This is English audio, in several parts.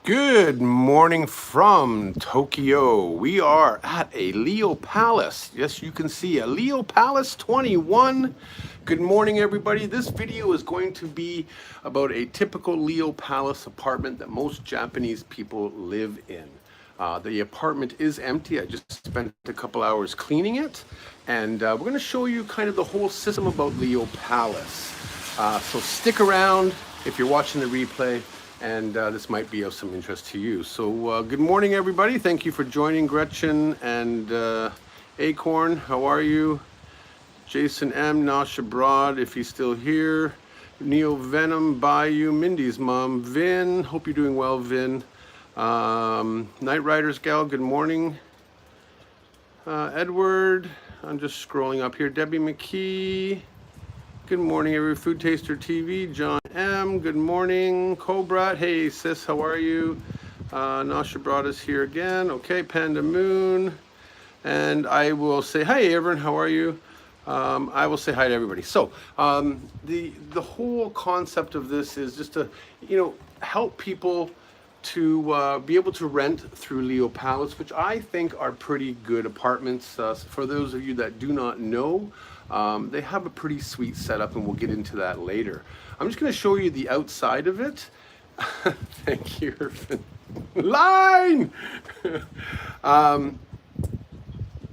Good morning from Tokyo. We are at a Leo Palace. Yes, you can see a Leo Palace 21. Good morning, everybody. This video is going to be about a typical Leo Palace apartment that most Japanese people live in. The apartment is empty. I just spent a couple hours cleaning it, and we're going to show you kind of the whole system about Leo Palace. So stick around if you're watching the replay, and this might be of some interest to you. So good morning, everybody. Thank you for joining. Gretchen and Acorn, how are you? Jason M, Nasha Broad, if he's still here. Neo Venom, Bayou, Mindy's mom, Vin, hope you're doing well, Vin. Night Riders gal, good morning. Edward, I'm just scrolling up here. Debbie McKee, good morning, every Food Taster TV. John M, good morning. Cobra, hey sis, how are you? Nasha Broad is here again. Okay, Panda Moon. And I will say, hi everyone, how are you? I will say hi to everybody. So the whole concept of this is just to, help people to be able to rent through Leo Palace, which I think are pretty good apartments. For those of you that do not know, they have a pretty sweet setup, and we'll get into that later. I'm just going to show you the outside of it. Thank you, Irvin. Line!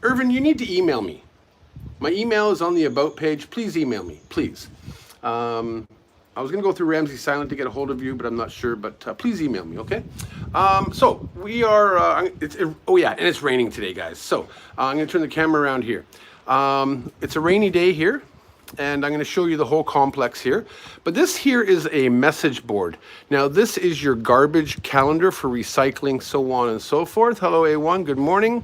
Irvin, you need to email me. My email is on the About page. Please email me, please. I was going to go through Ramsey Silent to get a hold of you, but I'm not sure. But please email me, okay? So we are, oh yeah, and it's raining today, guys. So I'm going to turn the camera around here. It's a rainy day here, and I'm going to show you the whole complex here. But this here is a message board. Now, this is your garbage calendar for recycling, so on and so forth. Hello, A1, good morning.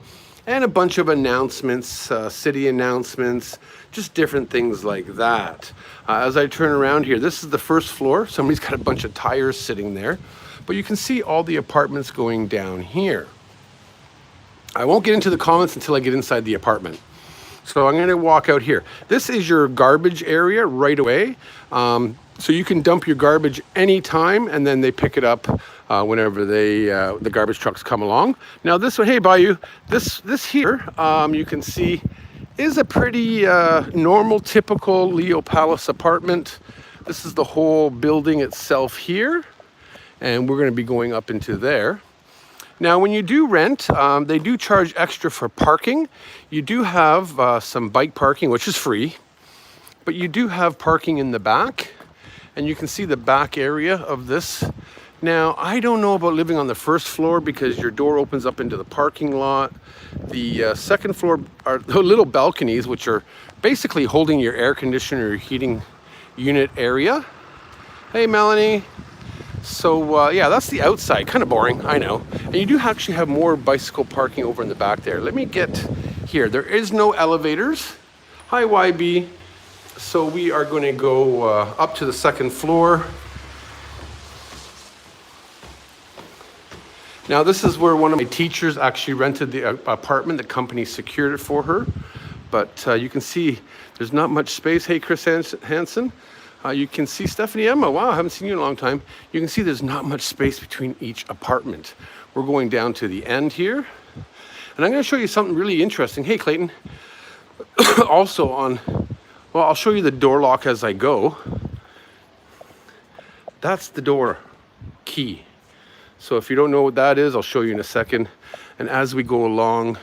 And a bunch of announcements, city announcements, just different things like that. As I turn around here, this is the first floor. Somebody's got a bunch of tires sitting there, but you can see all the apartments going down here. I won't get into the comments until I get inside the apartment. So I'm going to walk out here. This is your garbage area right away. So you can dump your garbage anytime, and then they pick it up whenever the garbage trucks come along. Now this one, hey Bayou, this here, you can see is a pretty normal, typical Leo Palace apartment. This is the whole building itself here, and we're going to be going up into there. Now, when you do rent, they do charge extra for parking. You do have some bike parking, which is free, but you do have parking in the back, and you can see the back area of this. Now, I don't know about living on the first floor because your door opens up into the parking lot. The second floor are the little balconies, which are basically holding your air conditioner or heating unit area. Hey, Melanie. So yeah, that's the outside. Kind of boring, I know. And you do actually have more bicycle parking over in the back there. Let me get here. There is no elevators. Hi, YB. So we are going to go up to the second floor. Now this is where one of my teachers actually rented the apartment. The company secured it for her. But you can see there's not much space. Hey, Chris Hansen. You can see Stephanie Emma. Wow, I haven't seen you in a long time. You can see there's not much space between each apartment. We're going down to the end here. And I'm going to show you something really interesting. Hey, Clayton. Also on, well, I'll show you the door lock as I go. That's the door key. So if you don't know what that is, I'll show you in a second. And as we go along,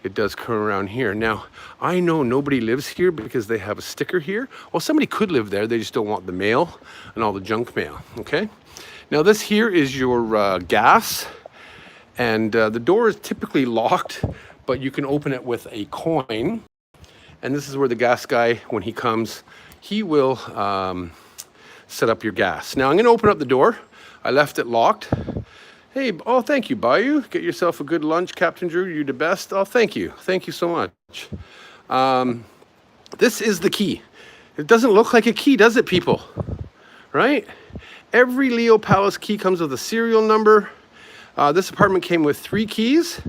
it does come around here. Now, I know nobody lives here because they have a sticker here. Well, somebody could live there. They just don't want the mail and all the junk mail, okay? Now, this here is your gas. And the door is typically locked, but you can open it with a coin. And this is where the gas guy, when he comes, he will set up your gas. Now, I'm going to open up the door. I left it locked. Hey, oh, thank you, Bayou. Get yourself a good lunch, Captain Drew. You're the best. Oh, thank you. Thank you so much. This is the key. It doesn't look like a key, does it, people? Right? Every Leo Palace key comes with a serial number. This apartment came with 3 keys.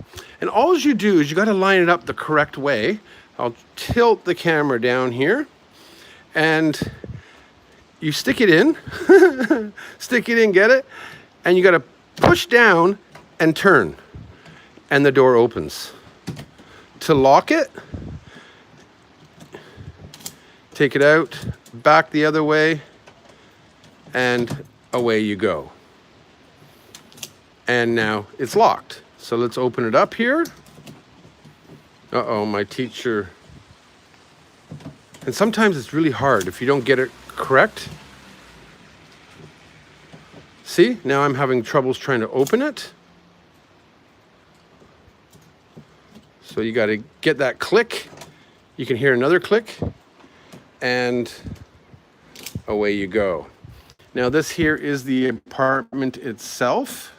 And all you do is you got to line it up the correct way. I'll tilt the camera down here. And you stick it in. Stick it in, get it? And you got to push down and turn, and the door opens. To lock it, take it out, back the other way, and away you go. And now it's locked. So let's open it up here. Uh-oh, my teacher. And sometimes it's really hard if you don't get it correct. See, now I'm having troubles trying to open it. So you got to get that click. You can hear another click, and away you go. Now this here is the apartment itself.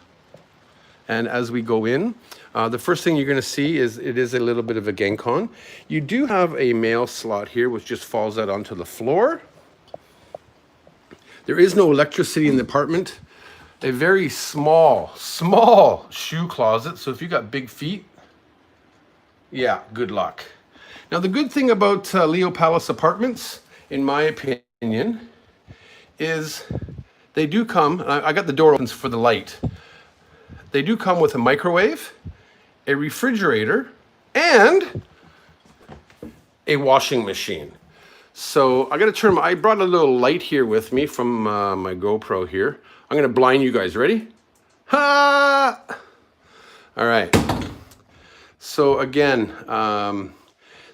And as we go in, the first thing you're going to see is it is a little bit of a Gencon. You do have a mail slot here, which just falls out onto the floor. There is no electricity in the apartment. A very small shoe closet. So if you got big feet, yeah, good luck. Now the good thing about Leo Palace apartments, in my opinion, is they do come, I got the door open for the light. They do come with a microwave, a refrigerator, and a washing machine. So I brought a little light here with me from my GoPro here. I'm gonna blind you guys, ready? Ha! All right. So again,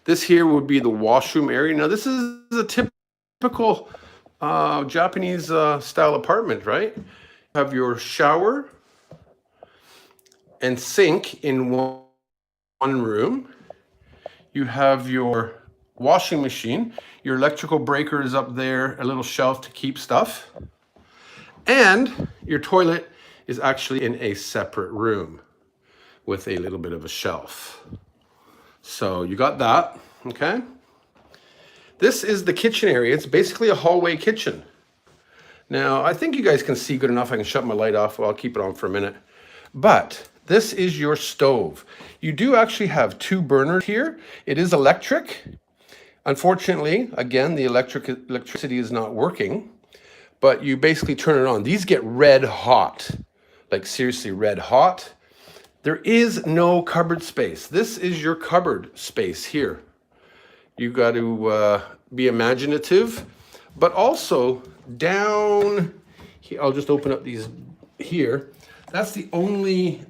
this here would be the washroom area. Now this is a typical Japanese style apartment, right? You have your shower and sink in one room. You have your washing machine. Your electrical breaker is up there, a little shelf to keep stuff. And your toilet is actually in a separate room with a little bit of a shelf. So you got that, okay? This is the kitchen area. It's basically a hallway kitchen. Now, I think you guys can see good enough. I can shut my light off. Well, I'll keep it on for a minute. But this is your stove. You do actually have 2 burners here. It is electric. Unfortunately, again, the electricity is not working, but you basically turn it on. These get red hot, like seriously red hot. There is no cupboard space. This is your cupboard space here. You got to be imaginative, but also down here, I'll just open up these here. That's the only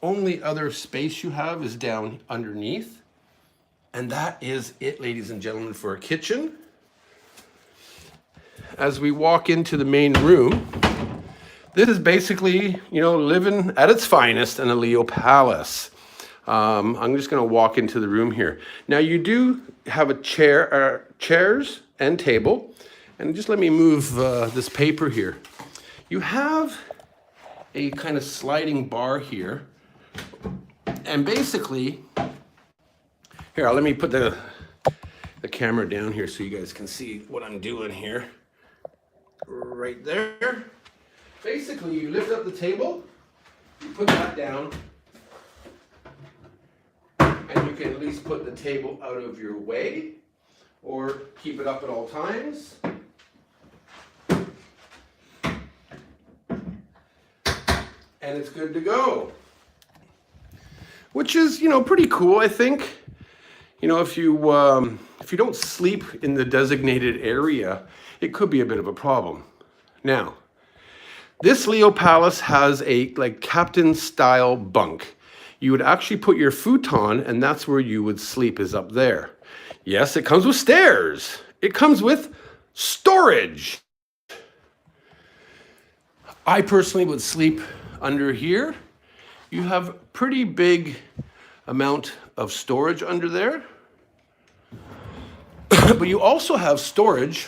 other space you have is down underneath. And that is it, ladies and gentlemen, for a kitchen. As we walk into the main room, this is basically, living at its finest in a Leo Palace. I'm just going to walk into the room here. Now you do have a chairs and table. And just let me move this paper here. You have a kind of sliding bar here. And basically, here, let me put the camera down here so you guys can see what I'm doing here. Right there. Basically, you lift up the table, you put that down, and you can at least put the table out of your way or keep it up at all times. And it's good to go. Which is, pretty cool, I think. If you don't sleep in the designated area, it could be a bit of a problem. Now, this Leo Palace has a captain style bunk. You would actually put your futon, and that's where you would sleep, is up there. Yes, it comes with stairs. It comes with storage. I personally would sleep under here. You have pretty big amount of storage under there. But you also have storage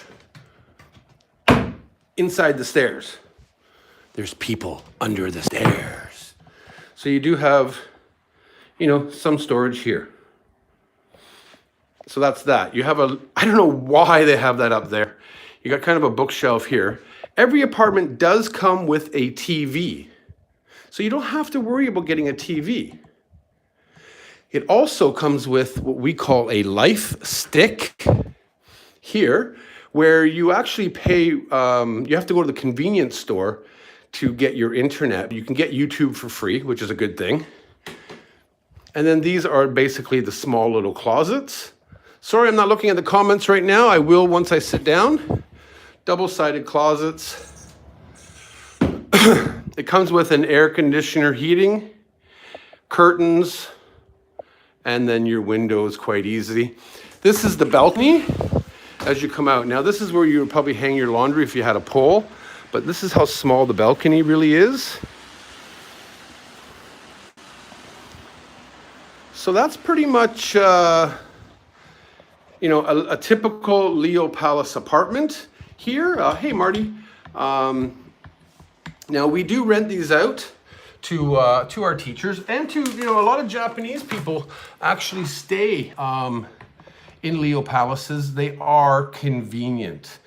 inside the stairs. There's people under the stairs. So you do have, some storage here. So that's that. You have I don't know why they have that up there. You got kind of a bookshelf here. Every apartment does come with a TV. So you don't have to worry about getting a TV. It also comes with what we call a life stick here, where you actually pay, you have to go to the convenience store to get your internet. You can get YouTube for free, which is a good thing. And then these are basically the small little closets. Sorry, I'm not looking at the comments right now. I will once I sit down. Double-sided closets. It comes with an air conditioner heating, curtains, and then your windows quite easy. This is the balcony as you come out. Now this is where you would probably hang your laundry if you had a pole, but this is how small the balcony really is. So that's pretty much, a typical Leo Palace apartment here. Hey, Marty. Now we do rent these out to our teachers and to, a lot of Japanese people actually stay in Leo Palaces. They are convenient.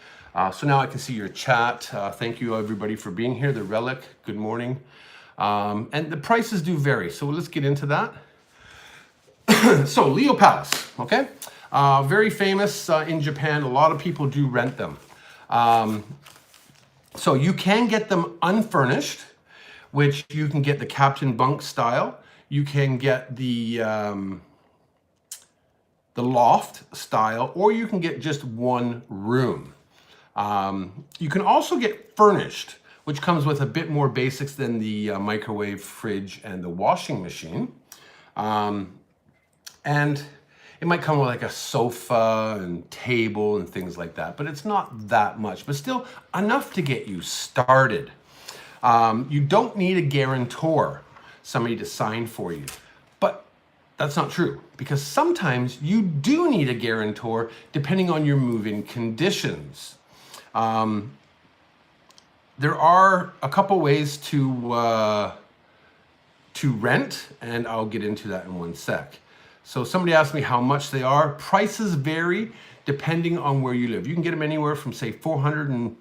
So now I can see your chat. Thank you everybody for being here. The Relic, good morning. And the prices do vary. So let's get into that. So Leo Palace, okay? Very famous in Japan. A lot of people do rent them. So you can get them unfurnished, which you can get the captain bunk style. You can get the loft style, or you can get just one room. You can also get furnished, which comes with a bit more basics than the microwave, fridge, and the washing machine. And it might come with like a sofa and table and things like that, but it's not that much, but still enough to get you started. You don't need a guarantor, somebody to sign for you, but that's not true, because sometimes you do need a guarantor depending on your move-in conditions. There are a couple ways to rent, and I'll get into that in one sec. So somebody asked me how much they are. Prices vary depending on where you live. You can get them anywhere from say $420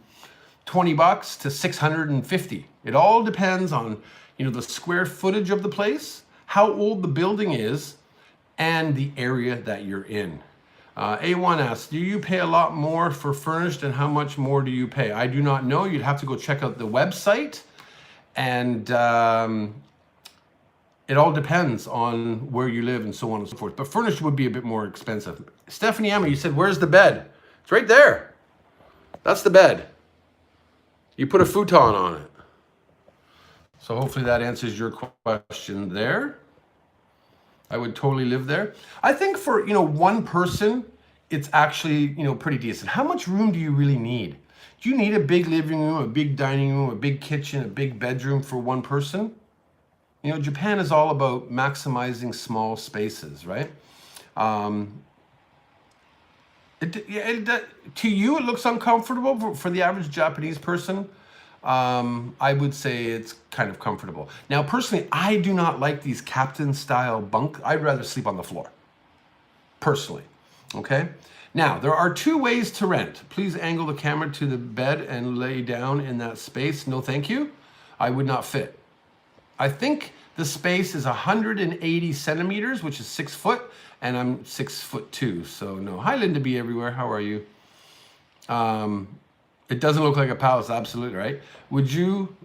to $650. It all depends on, the square footage of the place, how old the building is, and the area that you're in. A1 asks, do you pay a lot more for furnished, and how much more do you pay? I do not know. You'd have to go check out the website, and it all depends on where you live and so on and so forth. But furnished would be a bit more expensive. Stephanie Emma, you said, where's the bed? It's right there. That's the bed. You put a futon on it. So hopefully that answers your question there. I would totally live there. I think for, one person, it's actually, pretty decent. How much room do you really need? Do you need a big living room, a big dining room, a big kitchen, a big bedroom for one person? Japan is all about maximizing small spaces, right? To you, it looks uncomfortable. For the average Japanese person, I would say it's kind of comfortable. Now, personally, I do not like these captain-style bunk. I'd rather sleep on the floor, personally, okay? Now, there are two ways to rent. Please angle the camera to the bed and lay down in that space. No, thank you. I would not fit. I think the space is 180 centimeters, which is 6 foot, and I'm 6'2", so no. Hi, Linda B. everywhere. How are you? It doesn't look like a palace, absolutely, right? Would you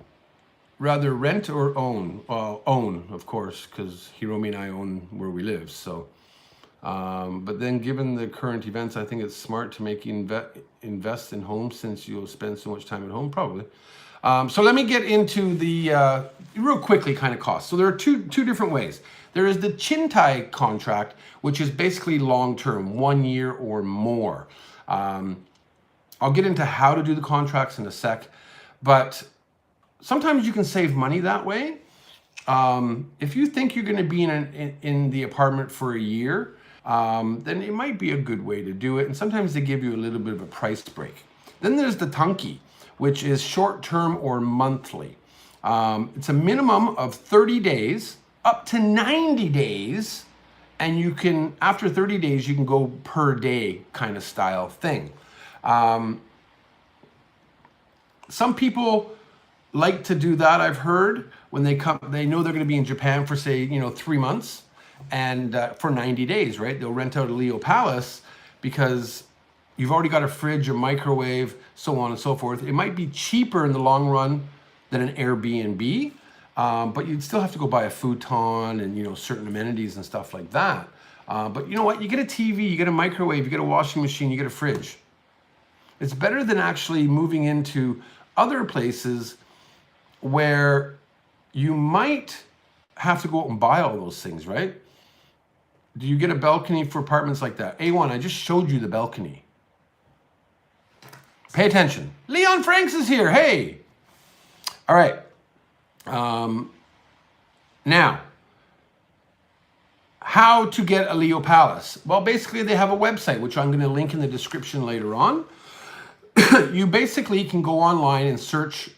rather rent or own? Own, of course, because Hiromi and I own where we live, so. But then given the current events, I think it's smart to make invest in homes since you'll spend so much time at home, probably. So let me get into the, real quickly, kind of cost. So there are two different ways. There is the Chintai contract, which is basically long-term, 1 year or more. I'll get into how to do the contracts in a sec, but sometimes you can save money that way. If you think you're going to be in the apartment for a year, then it might be a good way to do it. And sometimes they give you a little bit of a price break. Then there's the Tanki, which is short-term or monthly. It's a minimum of 30 days, up to 90 days, and you can, after 30 days, you can go per day kind of style thing. Some people like to do that, I've heard, when they come, they know they're going to be in Japan for, say, 3 months, and for 90 days, right? They'll rent out a Leo Palace because you've already got a fridge, a microwave, so on and so forth. It might be cheaper in the long run than an Airbnb, but you'd still have to go buy a futon and, you know, certain amenities and stuff like that. But you know what? You get a TV, you get a microwave, you get a washing machine, you get a fridge. It's better than actually moving into other places where you might have to go out and buy all those things, right? Do you get a balcony for apartments like that? A1, I just showed you the balcony. Pay attention. Leon Franks is here. Hey. All right. Now, how to get a Leo Palace? Well, basically they have a website, which I'm going to link in the description later on. You basically can go online and search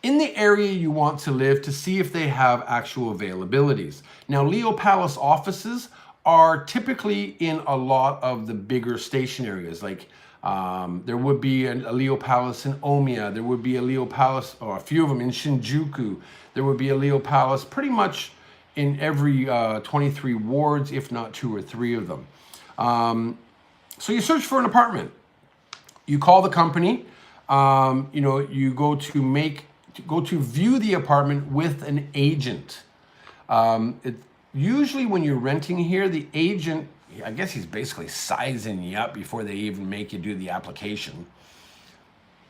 in the area you want to live to see if they have actual availabilities. Now, Leo Palace offices are typically in a lot of the bigger station areas. Like there would be a Leo Palace in Omiya. There would be a Leo Palace, or a few of them in Shinjuku. There would be a Leo Palace pretty much in every 23 wards, if not 2 or 3 of them. So you search for an apartment. You call the company. You know, you go to view the apartment with an agent. Usually when you're renting here, the agent, I guess he's basically sizing you up before they even make you do the application.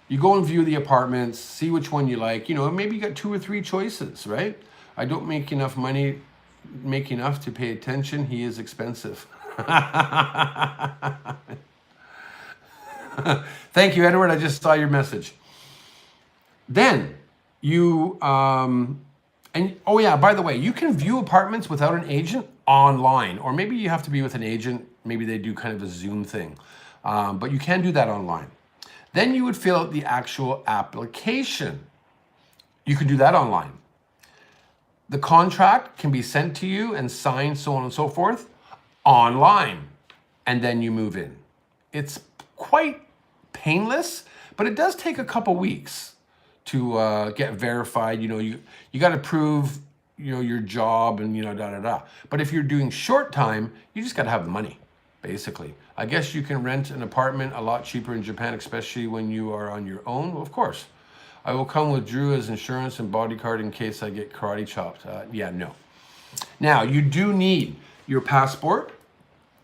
You go and view the apartments, see which one you like. You know, maybe you got 2 or 3 choices, right? I don't make enough money, make enough to pay attention. He is expensive. Thank you, Edward. I just saw your message. Then you, and oh yeah, by the way, you can view apartments without an agent online, or maybe you have to be with an agent. Maybe they do kind of a Zoom thing, but you can do that online. Then you would fill out the actual application. You can do that online. The contract can be sent to you and signed, so on and so forth, online, and then you move in. It's quite painless, but it does take a couple weeks to get verified. You know, you got to prove, you know, your job and, you know, But if you're doing short time, you just got to have the money, basically. I guess you can rent an apartment a lot cheaper in Japan, especially when you are on your own. Well, of course. I will come with Drew as insurance and bodyguard in case I get karate chopped. Yeah, no. Now, you do need your passport.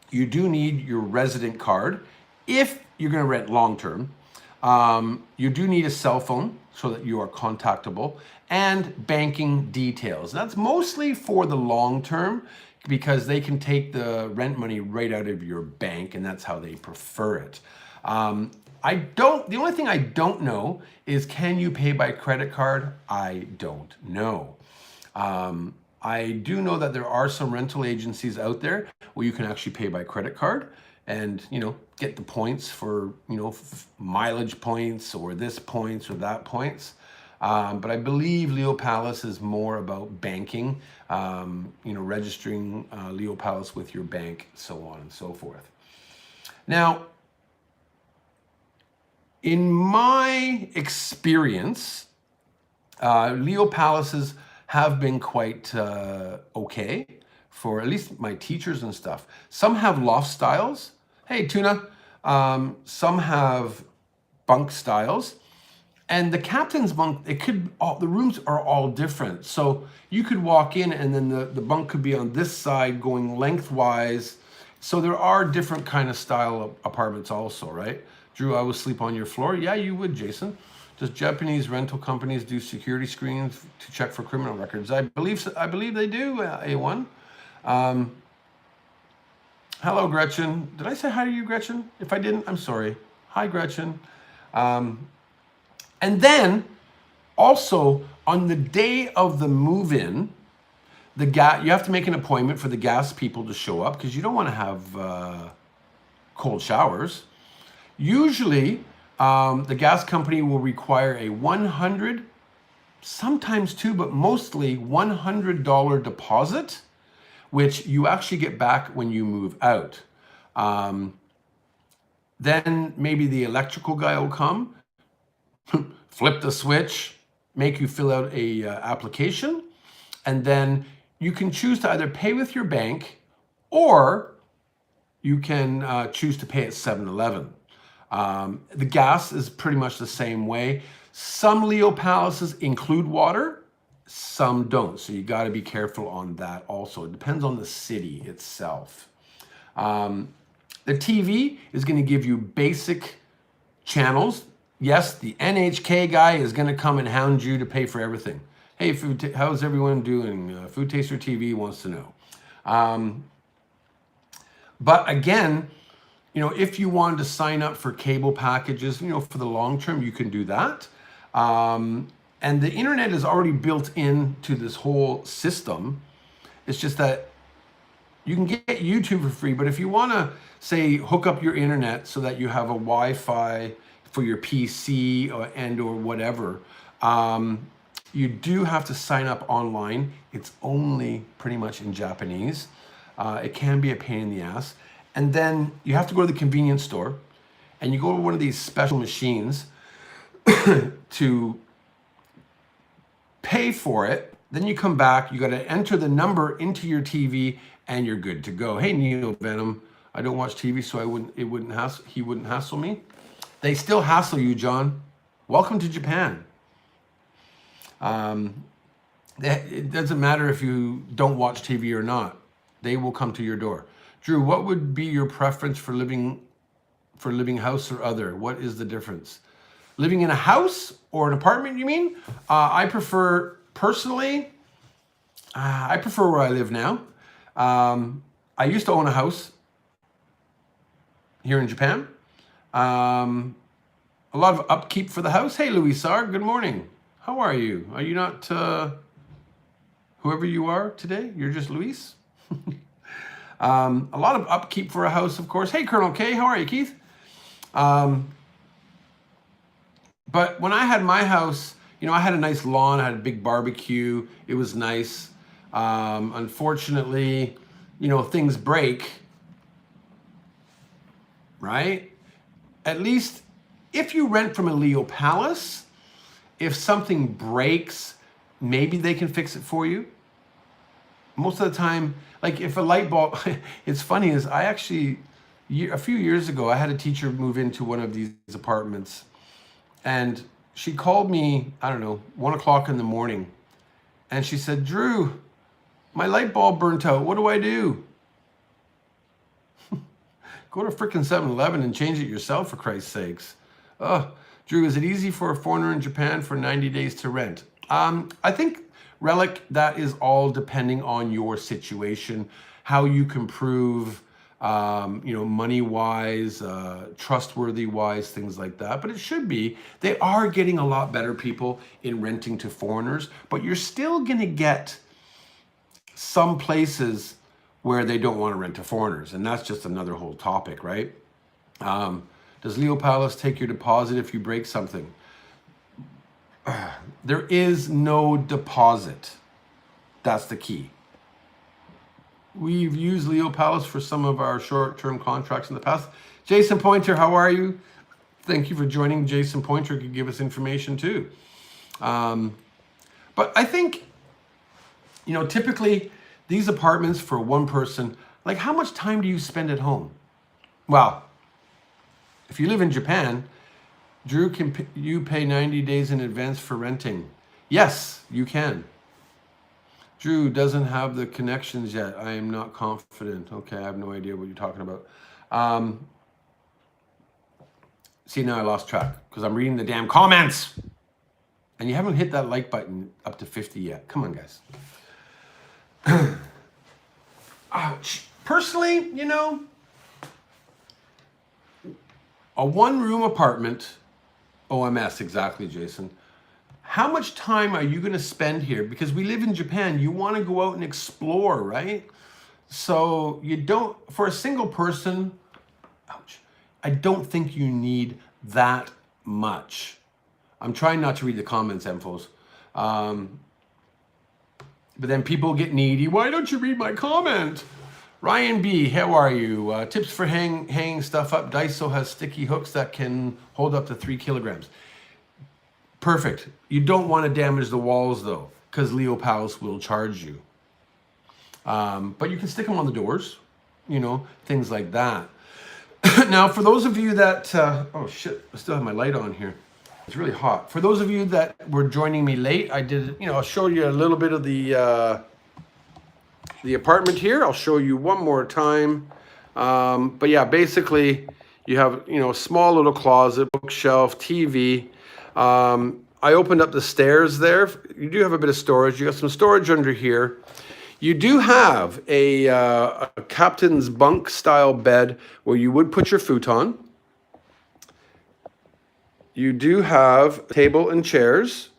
You do need your resident card. If you're going to rent long-term, you do need a cell phone so that you are contactable, and banking details. That's mostly for the long-term because they can take the rent money right out of your bank, and that's how they prefer it. The only thing I don't know is, can you pay by credit card? I don't know. I do know that there are some rental agencies out there where you can actually pay by credit card and, you know, get the points for, you know, mileage points or this points or that points. But I believe Leo Palace is more about banking, you know, registering Leo Palace with your bank, so on and so forth. Now, in my experience, Leo Palaces have been quite okay for at least my teachers and stuff. Some have loft styles. Hey, Tuna. Some have bunk styles. And the captain's bunk, the rooms are all different. So you could walk in and then the bunk could be on this side going lengthwise. So there are different kind of style apartments also, right? Drew, I would sleep on your floor. Yeah, you would, Jason. Does Japanese rental companies do security screens to check for criminal records? I believe they do, A1. Hello, Gretchen. Did I say hi to you, Gretchen? If I didn't, I'm sorry. Hi, Gretchen. And then also on the day of the move-in, you have to make an appointment for the gas people to show up because you don't want to have cold showers. Usually, the gas company will require a $100, sometimes 2, but mostly $100 deposit, which you actually get back when you move out. Then maybe the electrical guy will come, flip the switch, make you fill out a application, and then you can choose to either pay with your bank or you can choose to pay at 7-Eleven. The gas is pretty much the same way. Some Leo palaces include water, some don't. So you got to be careful on that also. It depends on the city itself. The TV is going to give you basic channels. Yes, the NHK guy is going to come and hound you to pay for everything. Hey, how's everyone doing? Food Taster TV wants to know. But again, you know, if you wanted to sign up for cable packages, you know, for the long term, you can do that. And the internet is already built into this whole system. It's just that you can get YouTube for free, but if you want to, say, hook up your internet so that you have a Wi-Fi for your PC or whatever, you do have to sign up online. It's only pretty much in Japanese. It can be a pain in the ass. And then you have to go to the convenience store and you go to one of these special machines to pay for it. Then you come back, you got to enter the number into your TV and you're good to go. Hey, Neo Venom, I don't watch TV, so he wouldn't hassle me. They still hassle you, John. Welcome to Japan. It doesn't matter if you don't watch TV or not. They will come to your door. Drew, what would be your preference for living house or other? What is the difference? Living in a house or an apartment, you mean? I prefer, personally, I prefer where I live now. I used to own a house here in Japan. A lot of upkeep for the house. Hey, Louisar, good morning. How are you? Are you not whoever you are today? You're just Luis? A lot of upkeep for a house, of course. Hey, Colonel K, how are you, Keith? But when I had my house, you know, I had a nice lawn, I had a big barbecue. It was nice. Unfortunately, you know, things break, right? At least if you rent from a Leo Palace, if something breaks, maybe they can fix it for you. Most of the time, like if a light bulb, it's funny is I actually, a few years ago, I had a teacher move into one of these apartments and she called me, I don't know, 1 o'clock in the morning. And she said, Drew, my light bulb burnt out. What do I do? Go to frickin' 7-Eleven and change it yourself, for Christ's sakes. Drew, is it easy for a foreigner in Japan for 90 days to rent? I think, Relic, that is all depending on your situation, how you can prove, you know, money-wise, trustworthy-wise, things like that. But it should be. They are getting a lot better, people, in renting to foreigners. But you're still going to get some places where they don't want to rent to foreigners. And that's just another whole topic, right? Does Leo Palace take your deposit if you break something? There is no deposit. That's the key. We've used Leo Palace for some of our short-term contracts in the past. Jason Pointer, how are you? Thank you for joining. Jason Pointer could give us information too. But I think, you know, typically these apartments for one person, like how much time do you spend at home? Well, if you live in Japan, Drew, can you pay 90 days in advance for renting? Yes, you can. Drew doesn't have the connections yet. I am not confident. Okay, I have no idea what you're talking about. See, now I lost track because I'm reading the damn comments. And you haven't hit that like button up to 50 yet. Come on, guys. Personally, you know, a one-room apartment, OMS, exactly, Jason. How much time are you going to spend here? Because we live in Japan, you want to go out and explore, right? So you don't, for a single person, ouch, I don't think you need that much. I'm trying not to read the comments, Emphos. But then people get needy. Why don't you read my comment? Ryan B, how are you? Tips for hanging stuff up. Daiso has sticky hooks that can hold up to 3 kilograms. Perfect. You don't want to damage the walls though, because Leo Palace will charge you. But you can stick them on the doors, you know, things like that. Now, for those of you that, oh shit, I still have my light on here. It's really hot. For those of you that were joining me late, I did, I'll show you a little bit of the apartment here. I'll show you one more time. But yeah, basically you have, a small little closet, bookshelf, TV. I opened up the stairs there. You do have a bit of storage. You got some storage under here. You do have a captain's bunk style bed where you would put your futon. You do have a table and chairs.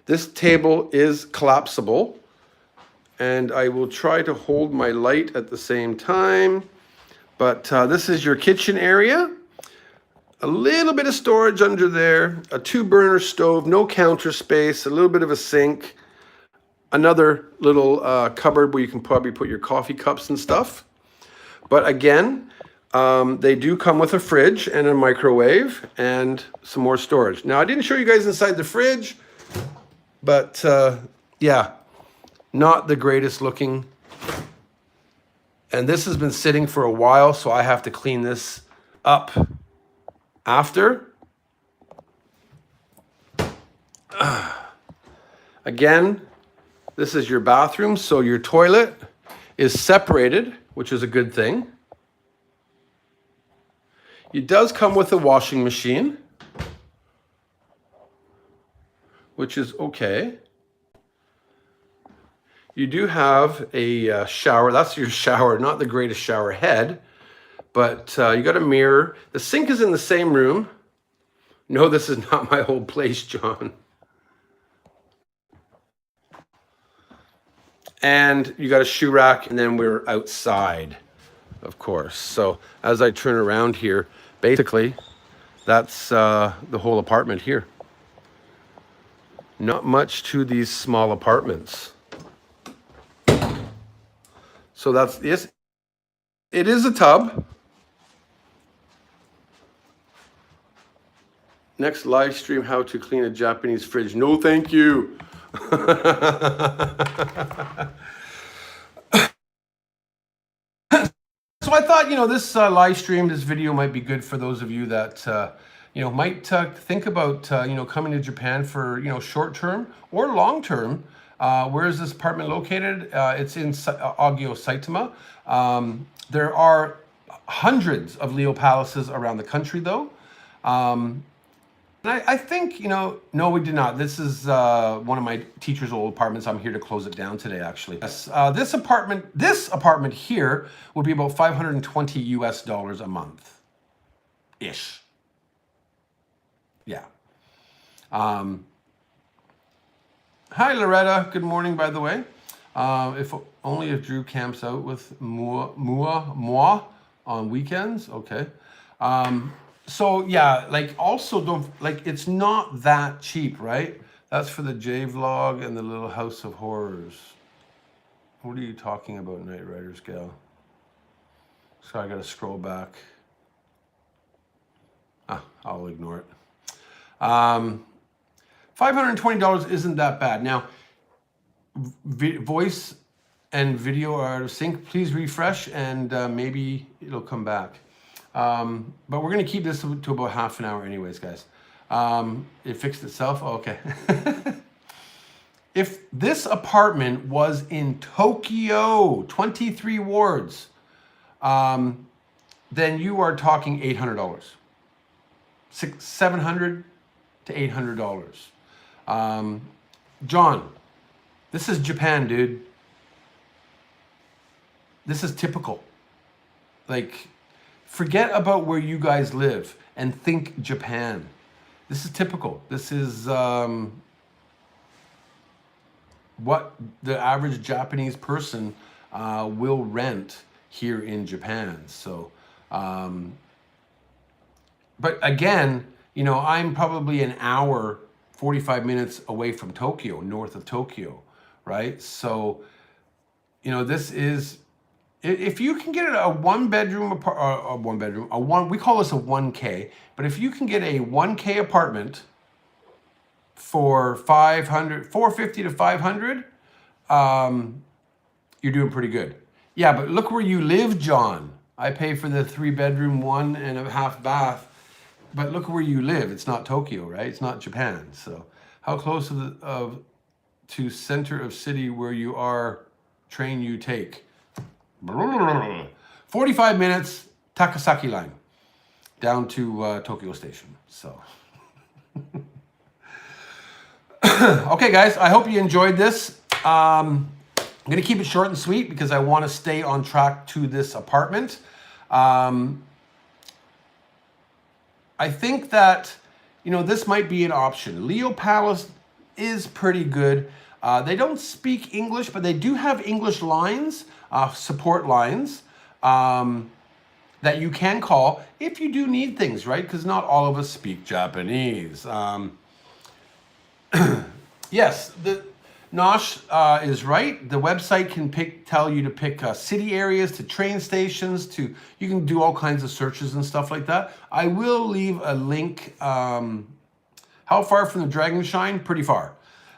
This table is collapsible. And I will try to hold my light at the same time. But this is your kitchen area. A little bit of storage under there. A 2-burner stove, no counter space, a little bit of a sink. Another little cupboard where you can probably put your coffee cups and stuff. But again, they do come with a fridge and a microwave and some more storage. Now, I didn't show you guys inside the fridge, but yeah, not the greatest looking. And this has been sitting for a while, so I have to clean this up after. Again, this is your bathroom, so your toilet is separated, which is a good thing. It does come with a washing machine, which is okay. You do have a shower. That's your shower, not the greatest shower head, but you got a mirror. The sink is in the same room. No, this is not my whole place, John. And you got a shoe rack, and then we're outside, of course. So as I turn around here, basically, that's the whole apartment here. Not much to these small apartments. So that's this. It is a tub. Next live stream, how to clean a Japanese fridge. No, thank you. So I thought, this live stream, this video might be good for those of you that, might think about, coming to Japan for, short term or long term. Where is this apartment located? It's in Agio Saitama. There are hundreds of Leo palaces around the country, though. And I think, no, we did not. This is one of my teacher's old apartments. I'm here to close it down today, actually. Yes, this apartment here would be about $520 US a month, ish. Yeah. Hi, Loretta. Good morning, by the way. If Drew camps out with moi on weekends, okay. So yeah, also it's not that cheap, right? That's for the J vlog and the Little House of Horrors. What are you talking about, Night Riders gal? So I gotta scroll back. I'll ignore it. $520 isn't that bad. Now, voice and video are out of sync. Please refresh and maybe it'll come back. But we're going to keep this to about half an hour anyways, guys. It fixed itself. Oh, okay. If this apartment was in Tokyo, 23 wards, then you are talking $800. $700 to $800. John, this is Japan, dude. This is typical. Forget about where you guys live and think Japan. This is typical. This is what the average Japanese person will rent here in Japan. So, but again, I'm probably an hour, 45 minutes away from Tokyo, north of Tokyo, right? So, this is, if you can get a one bedroom, we call this a 1K, but if you can get a 1K apartment for $450 to $500, you're doing pretty good. Yeah, but look where you live, John. I pay for the 3-bedroom, 1.5 bath. But look where you live. It's not Tokyo, right? It's not Japan. So how close to center of city where you are train you take? 45 minutes, Takasaki line, down to Tokyo Station. So, okay, guys, I hope you enjoyed this. I'm going to keep it short and sweet because I want to stay on track to this apartment. I think that, you know, this might be an option. Leo Palace is pretty good. They don't speak English, but they do have English lines, support lines, that you can call if you do need things, right? Because not all of us speak Japanese. Yes, Nosh is right. The website can tell you to pick city areas to train stations to, you can do all kinds of searches and stuff like that. I will leave a link. How far from the Dragon Shine? Pretty far.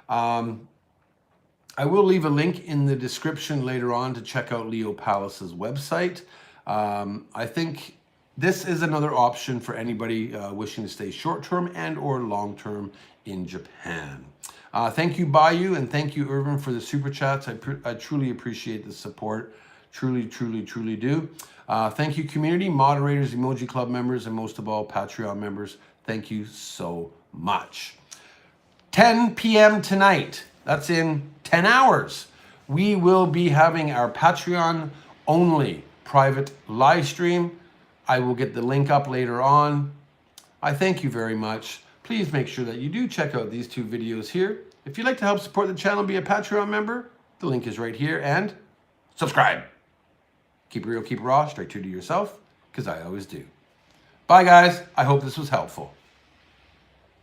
I will leave a link in the description later on to check out Leo Palace's website. I think this is another option for anybody wishing to stay short-term and or long-term in Japan. Thank you, Bayou, and thank you, Irvin, for the super chats. I truly appreciate the support. Truly, truly, truly do. Thank you, community, moderators, Emoji Club members, and most of all, Patreon members. Thank you so much. 10 p.m. tonight, that's in 10 hours, we will be having our Patreon-only private live stream. I will get the link up later on. I thank you very much. Please make sure that you do check out these two videos here. If you'd like to help support the channel, be a Patreon member. The link is right here. And subscribe. Keep it real, keep it raw, straight true to yourself, because I always do. Bye, guys. I hope this was helpful.